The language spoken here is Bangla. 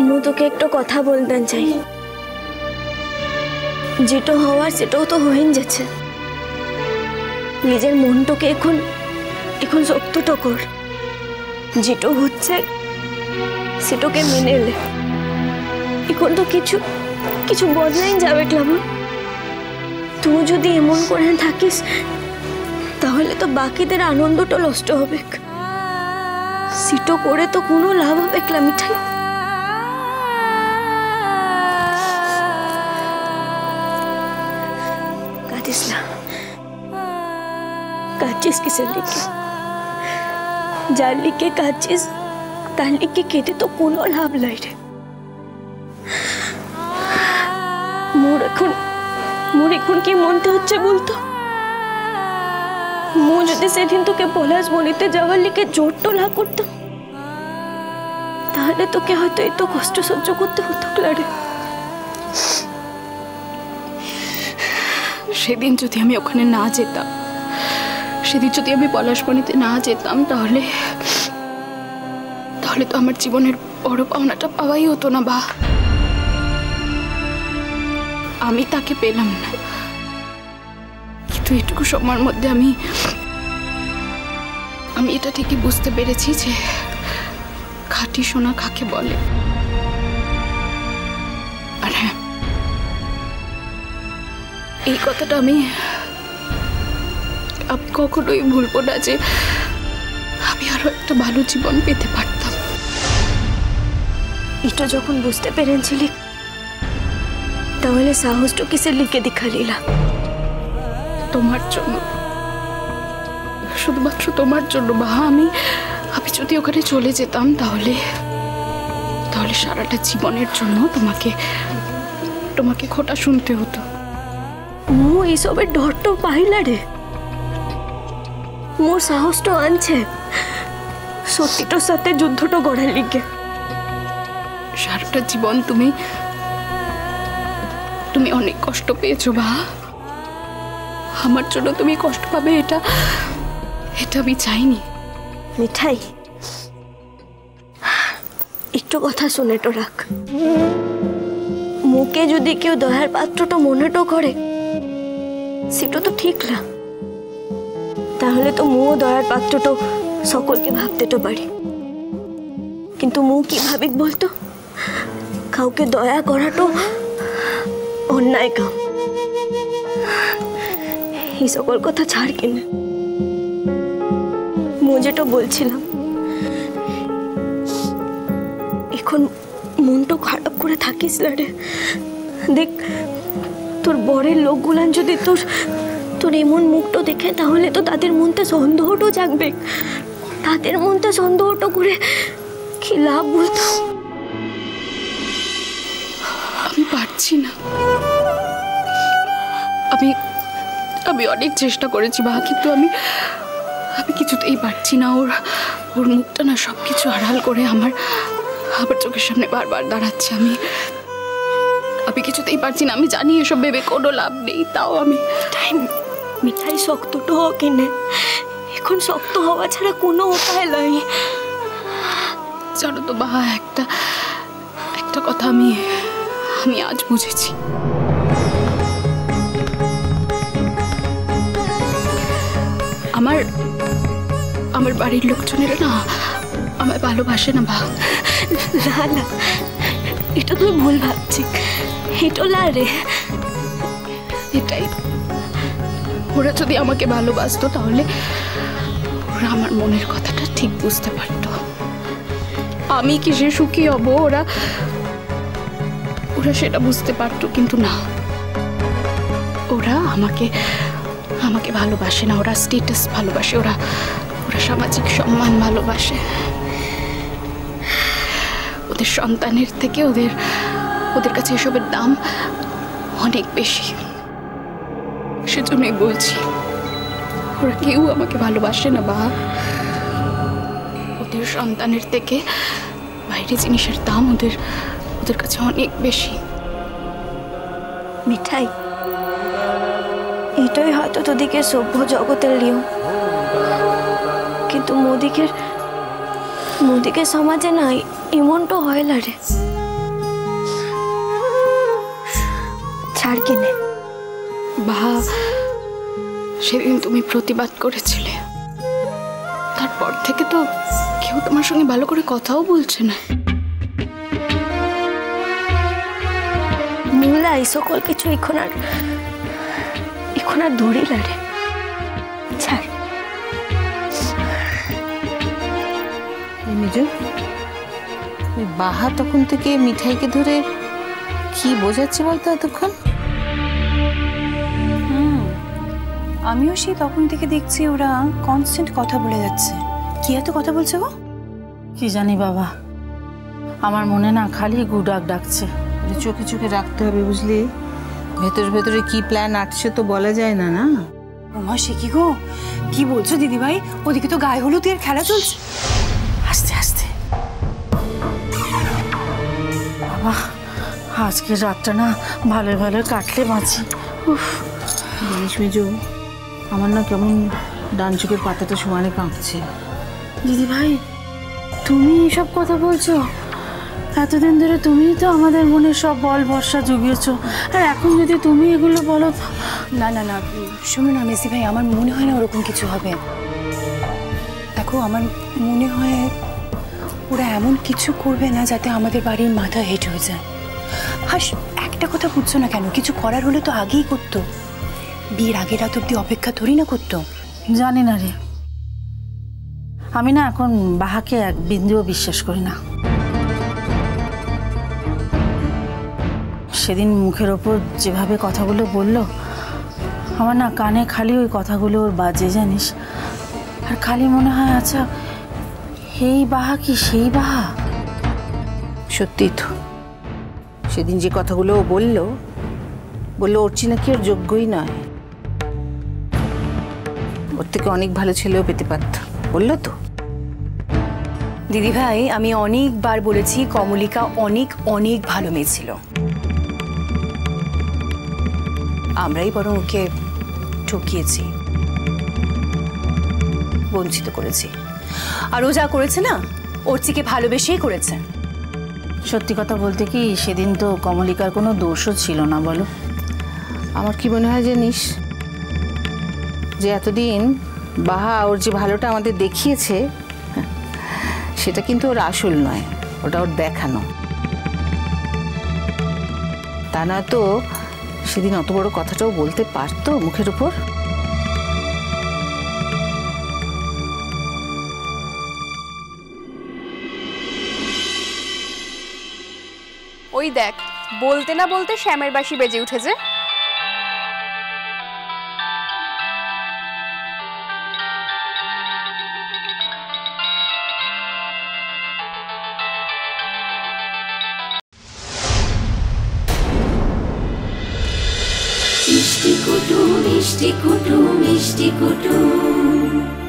মু তোকে একটা কথা বলতে চাই, যেটা হওয়ার সেটাও তো হয়ে যাচ্ছে। নিজের মনটাকে এখন এখন শক্তটা কর, যেটা হচ্ছে সেটাকে মেনে নে। এখন তো কিছু কিছু বদলাই যাবে ক্লাবন। তুই যদি এমন করে থাকিস তাহলে তো বাকিদের আনন্দটা নষ্ট হবে। সেটা করে তো কোনো লাভ হবে ক্লা মিঠাই। কাঁদিস না, কাঁদছিস কিসের লিখে? যার লিখে কাঁদছিস তার লিখে কেটে তো কোনো লাভ নাই রে। মোর এখন কি মনতে হচ্ছে বলতো? মু যদি সেদিন তোকে পলাশ বনিতে যাওয়ার লিখে জোরটো না করতাম তাহলে তোকে হয়তো এত কষ্ট সহ্য করতে হতো ক্লারে। সেদিন যদি আমি ওখানে না যেতাম, সেদিন যদি আমি পলাশবনিতে না যেতাম তাহলে তাহলে তো আমার জীবনের বড় পাওনাটা পাওয়াই হতো না। বা আমি তাকে পেলাম না, কিন্তু এটুকু সময়ের মধ্যে আমি এটা ঠিকই বুঝতে পেরেছি যে খাঁটি সোনা কাকে বলে। আর হ্যাঁ, এই কথাটা আমি কখনোই ভুলবো না যে আমি আরো একটা ভালো জীবন পেতে পারতাম। এটা যখন বুঝতে পেরেছিলি তাহলে সাহসটা কিসের লিখে দেখালিলা? তোমার জন্য, শুধুমাত্র তোমার জন্য। বা আমি যদি ওখানে চলে যেতাম তাহলে সারাটা জীবনের জন্য তোমাকে খোটা শুনতে হতো। মু এইসবের ডরটা পাইলা রে। মোর সাহসটা আনছে সত্যিটার সাথে যুদ্ধটা গড়ার লিগে। সারাটা জীবন তুমি অনেক কষ্ট পেয়েছো বা আমার জন্য তুমি কষ্ট পাবে এটা আমি চাইনি। মিঠাই, একটু কথা শুনে তো রাখ। মুখে যদি কেউ দয়ার পাত্রটা মনেটো করে সেটা তো ঠিক না, তাহলে তো মু দয়ার পাত্রটা সকলকে ভাবতে তো পারি। কিন্তু মু কি ভাবিক বলতো? কাউকে দয়া করাটা অন্যায় কাম। এই সকল কথা ছাড় কিনা, মু যেটা বলছিলাম, এখন মনটা খারাপ করে থাকিস না রে। দেখ, তোর বরের লোকগুলান যদি তোর এমন মুখটা দেখে তাহলে তো তাদের মনতে সন্দেহটাও জাগবে। তাদের মনতে সন্দেহটা করে কি লাভ বলতো? আমি পারছি না। আমি অনেক চেষ্টা করেছি বা, কিন্তু আমি কিছুতেই পারছি না। ওর মুখটা না সবকিছু আড়াল করে আমার চোখের সামনে বারবার দাঁড়াচ্ছে। আমি কিছুতেই পারছি না। আমি জানি এসব ভেবে কোনো লাভ নেই, তাও আমি মিঠাই শক্তটা হোক কিনে। এখন শক্ত হওয়া ছাড়া কোনো উপায় নাই। জানো তো বা, একটা কথা আমি আজ বুঝেছি। আমার বাড়ির লোকজনেরা না আমায় ভালোবাসে না বা। না, এটা তুই ভুল ভাবছিস। এটা না রে, এটাই। ওরা যদি আমাকে ভালোবাসতো তাহলে ওরা আমার মনের কথাটা ঠিক বুঝতে পারতো। আমি কিসে সুখী হব ওরা সেটা বুঝতে পারতো, কিন্তু না, ওরা আমাকে ভালোবাসে না। ওরা স্ট্যাটাস ভালোবাসে, ওরা সামাজিক সম্মান ভালোবাসে। ওদের সন্তানের থেকে ওদের কাছে এসবের দাম অনেক বেশি। সেজন্যই বলছি, ওরা কেউ আমাকে ভালোবাসে না বা। ওদের সন্তানের থেকে বাইরে জিনিসের দাম ওদের কাছে অনেক বেশি। মিঠাই, এটাই হয়তো তোদিকে সভ্য জগতের নিয়ম, কিন্তু মোদিকের সমাজে নাই এমনটা হয় না রে। ছাড় কিনে। বাহা, সেদিন তুমি প্রতিবাদ করেছিলে, তারপর থেকে তো কেউ তোমার সঙ্গে ভালো করে কথাও বলছে না। মূলা এই সকল কিছু এখন আর ধরিল রে, ছাড়। মেজো, ওই বাহা তখন থেকে মিঠাইকে ধরে কি বোঝাচ্ছে বলতো এতক্ষণ? আমিও সেই তখন থেকে দেখছি ওরা কনস্ট্যান্ট কথা বলে যাচ্ছে। কি এত কথা বলছে গো? কি জানি বাবা, আমার মনে না খালি গুডাক ডাকছে। চোখে চোখে রাখতে হবে বুঝলি, ভেতরে ভেতরে কি প্ল্যান আটছে তো বলা যায় না। না ওমা, সে কি গো, কি বলছো দিদি ভাই? ওদিকে তো গায়ে হলুদের খেলা চলছে। আস্তে আস্তে বাবা, আজকের রাতটা না ভালো ভালো কাটলে বাঁচি। জানিস মেজো, আমার না কেমন ডান চোখের পাতাটা সমানে কাঁপছে। দিদি ভাই, তুমি এসব কথা বলছো? এতদিন ধরে তুমিই তো আমাদের মনে সব বল ভরসা জুগিয়েছো, আর এখন যদি তুমি এগুলো বলো। না না না, শুনো না মেসি ভাই, আমার মনে হয় না ওরকম কিছু হবে। দেখো, আমার মনে হয় ওরা এমন কিছু করবে না যাতে আমাদের বাড়ির মাথা হেঁট হয়ে যায়। হাস, একটা কথা বুঝছো না কেন? কিছু করার হলে তো আগেই করতো, বিয়ের আগের রাত অব্দি অপেক্ষা ধরি না করতো। জানি না রে, আমি না এখন বাহাকে এক বিন্দুও বিশ্বাস করি না। সেদিন মুখের ওপর যেভাবে কথাগুলো বলল, আমার না কানে খালি ওই কথাগুলো ওর বাজে, জানিস। আর খালি মনে হয়, আচ্ছা এই বাহা কি সেই বাহা? সত্যি তো, সেদিন যে কথাগুলো ও বললো অর্চি নাকি ওর যোগ্যই নয়, ওর থেকে অনেক ভালো ছেলেও পেতে পারত, বললো তো। দিদি ভাই, আমি অনেকবার বলেছি কমলিকা অনেক অনেক ভালো মেয়ে ছিল। আমরাই বরং ওকে ঠকিয়েছি, বঞ্চিত করেছি। আর ও যা করেছে না, অর্চিকে ভালোবেসেই করেছে। সত্যি কথা বলতে কি, সেদিন তো কমলিকার কোনো দোষও ছিল না, বলো। আমার কি মনে হয় জানিস, যে এতদিন বাহা ওর যে ভালোটা আমাদের দেখিয়েছে, সেটা কিন্তু ওর আসল নয়, ওটা ওর দেখানো। তা না তো সেদিন অত বড় কথাটাও বলতে পারতো মুখের উপর। ওই দেখ, বলতে না বলতে শ্যামের বাঁশি বেজে উঠেছে। মিষ্টি কুটুম মিষ্টি কুটুম মিষ্টি কুটুম।